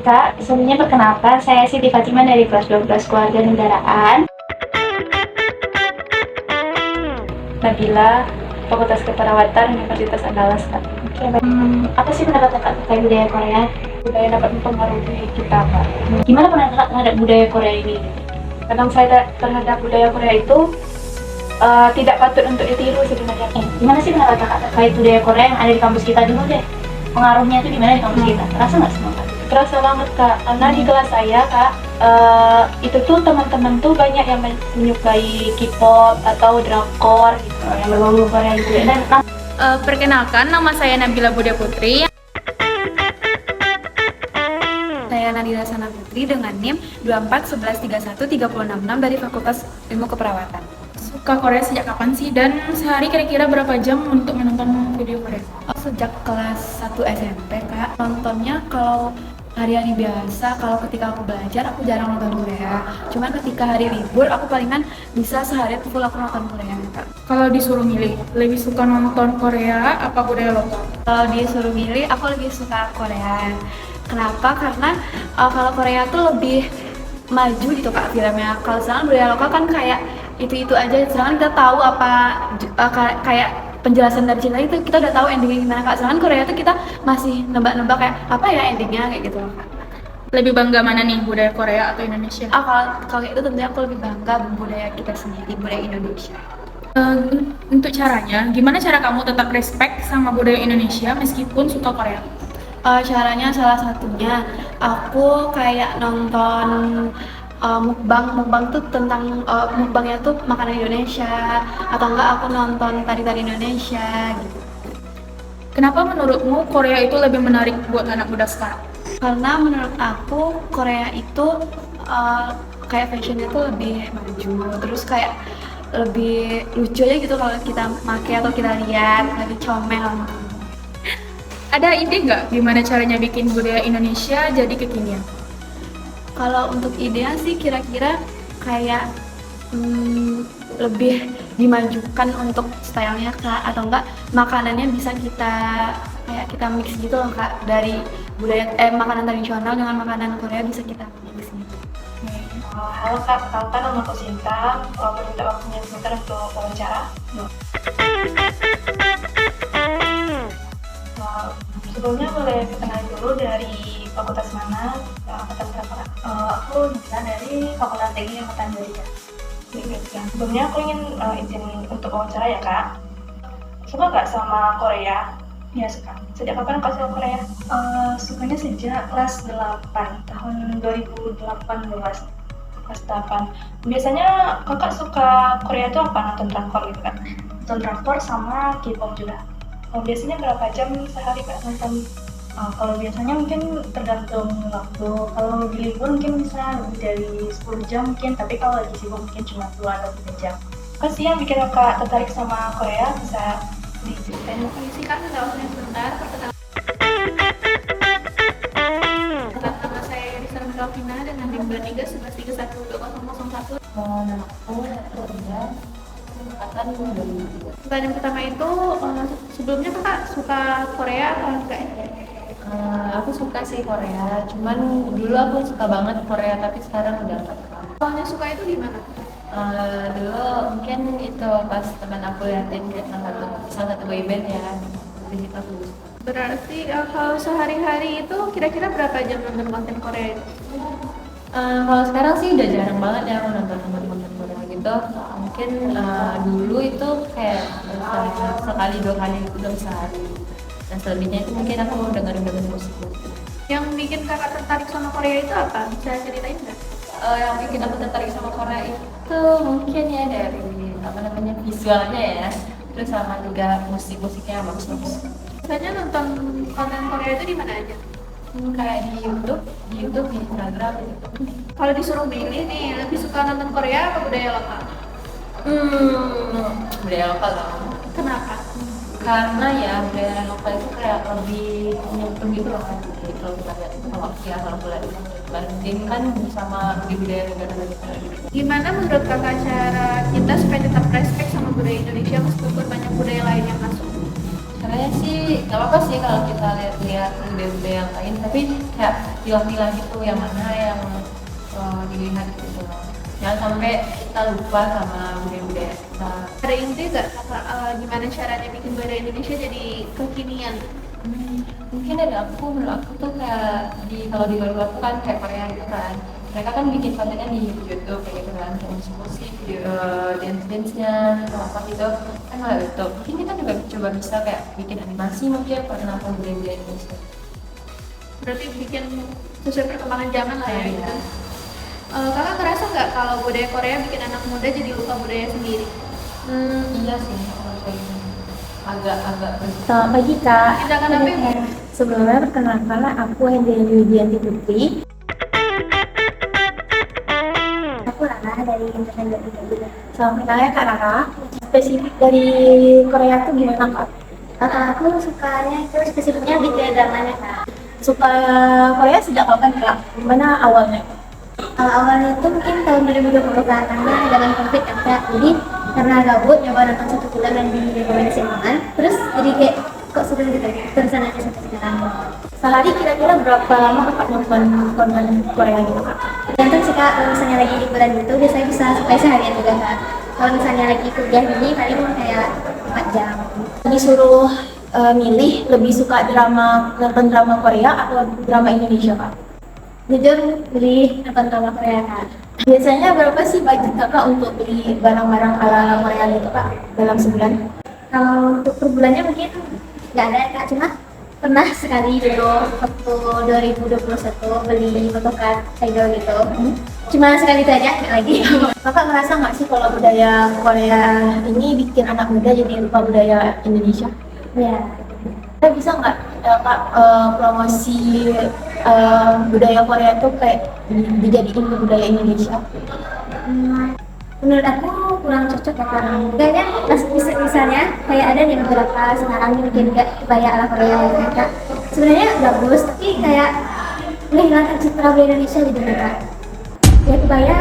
Kak, sebelumnya perkenalkan, saya Siti Fatima dari kelas 12 Keluarga Negaraan. Nabila, Fakultas Keperawatan, Universitas Andalas, Kak. Oke, baik. Apa sih pendapat Kakak tentang budaya Korea? Budaya dapat mempengaruhi kita, Kak. Gimana pendapat Kakak terhadap budaya Korea ini? Kadang saya terhadap budaya Korea itu tidak patut untuk ditiru sebenarnya. Gimana sih pendapat Kakak terkait budaya Korea yang ada di kampus kita dulu deh? Pengaruhnya itu di mana di kampus kita? Terasa nggak semua, Kak? Terasa banget, Kak, karena di kelas saya, Kak, itu tuh teman-teman tuh banyak yang menyukai K-pop atau drakor gitu, yang berbau Korea gitu. Dan Perkenalkan, nama saya Nabila Budia Putri. Saya Nadira Sana Putri dengan NIM 2411313666 dari Fakultas Ilmu Keperawatan. Suka Korea sejak kapan sih? Dan sehari kira-kira berapa jam untuk menonton video Korea? Sejak kelas 1 SMP, Kak. Nontonnya kalau hari-hari biasa, kalau ketika aku belajar, aku jarang nonton Korea. Cuman ketika hari libur, aku palingan bisa sehari full aku nonton Korea, Kak. Kalau disuruh milih, lebih suka nonton Korea apa budaya lokal? Kalau disuruh milih, aku lebih suka Korea. Kenapa? Karena kalau Korea tuh lebih maju gitu, Kak, filmnya. Kalau sekarang budaya lokal kan kayak itu aja. Sedangkan kita tahu apa kayak penjelasan dari cerita itu kita udah tahu endingnya gimana, Kak. Sedangkan Korea tuh kita masih nebak-nebak kayak apa ya endingnya kayak gitu loh, Kak. Lebih bangga mana nih, budaya Korea atau Indonesia? Kalau kayak itu tentunya aku lebih bangga budaya kita sendiri, budaya Indonesia. Untuk caranya, gimana cara kamu tetap respect sama budaya Indonesia meskipun suka Korea? Caranya salah satunya aku kayak nonton mukbang tuh tentang mukbangnya tuh makanan Indonesia, atau enggak aku nonton tari-tari Indonesia gitu. Kenapa menurutmu Korea itu lebih menarik buat anak muda sekarang? Karena menurut aku Korea itu kayak fashionnya tuh lebih maju, terus kayak lebih lucu aja gitu kalau kita pakai atau kita lihat, lebih comel. Ada ide nggak gimana caranya bikin budaya Indonesia jadi kekinian? Kalau untuk ide sih kira-kira kayak lebih dimajukan untuk stylenya, Kak, atau enggak makanannya bisa kita mix gitu loh, Kak, dari budaya makanan tradisional dengan makanan Korea bisa kita mix gitu. halo Kak, perkenalkan nama aku Sinta. Meminta waktunya sebentar untuk wawancara. Sebelumnya boleh perkenalan dulu dari fakultas mana, angkatan berapa? Aku Nisa dari Fakultas Teknik Angkatan 2023. Sebelumnya aku ingin izin untuk wawancara ya, Kak. Suka nggak sama Korea? Ya, suka. Sejak kapan Kak suka Korea? Sukanya sejak kelas 8, tahun 2018. Kelas 8. Biasanya Kakak suka Korea itu apa? Nonton drakor gitu kan? Nonton drakor sama K-pop juga. Biasanya berapa jam sehari Kak nonton? Kalau biasanya mungkin tergantung waktu. Kalau di libur mungkin bisa lebih dari 10 jam mungkin, tapi kalau lagi sibuk mungkin cuma 2 atau 3 jam. Apa sih yang bikin Kakak tertarik sama Korea? Bisa diceritain? Permisi Kak, minta waktunya sebentar. Perkenalan, nama saya Risa Melvina dengan NIM 2311312001. Nama aku Ria, angkatan 2003. Pertanyaan pertama itu, sebelumnya Kakak suka Korea atau enggak? Aku suka sih Korea, cuman dulu aku suka banget Korea tapi sekarang udah enggak. Awalnya suka itu gimana? Dulu mungkin itu pas teman aku liatin kayak salah satu boyband ya, di situ aku suka. Berarti kalau sehari-hari itu kira-kira berapa jam nonton konten Korea itu? Kalau sekarang sih udah jarang banget ya aku nonton konten Korea gitu. Mungkin dulu itu kayak sekali 2 kali itu dalam sehari. Dan selebihnya itu mungkin aku dengerin musik. Yang bikin Kakak tertarik sama Korea itu apa? Bisa ceritain nggak? Yang bikin aku tertarik sama Korea itu mungkin ya dari visualnya ya, terus sama juga musiknya bagus-bagus. Biasanya nonton konten Korea itu di mana aja? Kayak di YouTube, di Instagram gitu. Kalau disuruh milih nih, lebih suka nonton Korea atau budaya lokal? Budaya lokal lah. Kenapa? Karena ya budaya lokal itu kayak lebih menyentuh gitu loh kan. Jadi kalau kita lihat itu kalau aku lihat itu banding kan sama di budaya negara-negara gitu. Gimana menurut Kakak cara kita supaya tetap respect sama budaya Indonesia meskipun banyak budaya lain yang masuk? Caranya sebenarnya sih nggak apa-apa sih kalau kita lihat-lihat budaya-budaya yang lain, tapi kayak pilah-pilah gitu yang mana yang dilihat gitu. Jangan sampai kita lupa sama budaya-budaya kita. Ada ide nggak kakak gimana caranya bikin budaya Indonesia jadi kekinian? Mungkin menurut aku tuh kayak kalau di luar tuh kan kayak Korea gitu kan, mereka kan bikin kontennya di YouTube kayak gitu kan, kayak musik, video dance-nya atau apa gitu kan lewat YouTube. Mungkin kita juga coba bisa kayak bikin animasi mungkin perkenalkan budaya Indonesia. Berarti bikin sesuai perkembangan zaman lah ya Iya. gitu. Kakak ngerasa nggak kalau budaya Korea bikin anak muda jadi lupa budaya sendiri? Iya sih kalau kayak gini. Agak Selamat pagi Kak. Kita akan apa ya? Sebelumnya perkenalkan aku Hendriani Widianti Putri. Aku Rara dari Internet juga. Salam kenal ya Kak Rara. Spesifik dari Korea tuh gimana Kak? Aku sukanya itu spesifiknya lebih ke dramanya Kak. Suka Korea sejak kapan Kak? Gimana awalnya? Awalnya itu mungkin tahun 2020 kan, karena dengan COVID kan Kak. Jadi karena gabut nyoba nonton satu film yang direkomendasi teman, terus jadi kayak kok seru gitu, terusan aja sampai sekarang. Sehari kira-kira berapa lama Kakak nonton konten Korea gitu Kak? Tergantung sih Kak, kalau misalnya lagi liburan gitu biasanya bisa sampai seharian juga Kak. Kalau misalnya lagi kuliah gini paling kayak 4 jam. Disuruh milih lebih suka nonton drama Korea atau drama Indonesia Kak? Jujur beli nonton drama Korea Kak. Biasanya berapa sih budget Kakak untuk beli barang-barang ala Korea gitu Kak dalam sebulan? Kalau untuk per bulannya mungkin nggak ada Kak, cuma pernah sekali dulu waktu 2021 beli photocard idol gitu. Cuma sekali itu aja, nggak lagi. Kakak ngerasa nggak sih kalau budaya Korea ini bikin anak muda jadi lupa budaya Indonesia? Ya. Kita bisa nggak Kak promosi budaya Korea tuh kayak dijadiin ke budaya Indonesia? Menurut aku kurang cocok ya Kak. Kayaknya misalnya kayak ada nih beberapa sekarang yang bikin kayak kebaya ala Korea gitu ya Kak. Sebenarnya bagus tapi kayak menghilangkan citra budaya Indonesia gitu ya Kak. Ya kebaya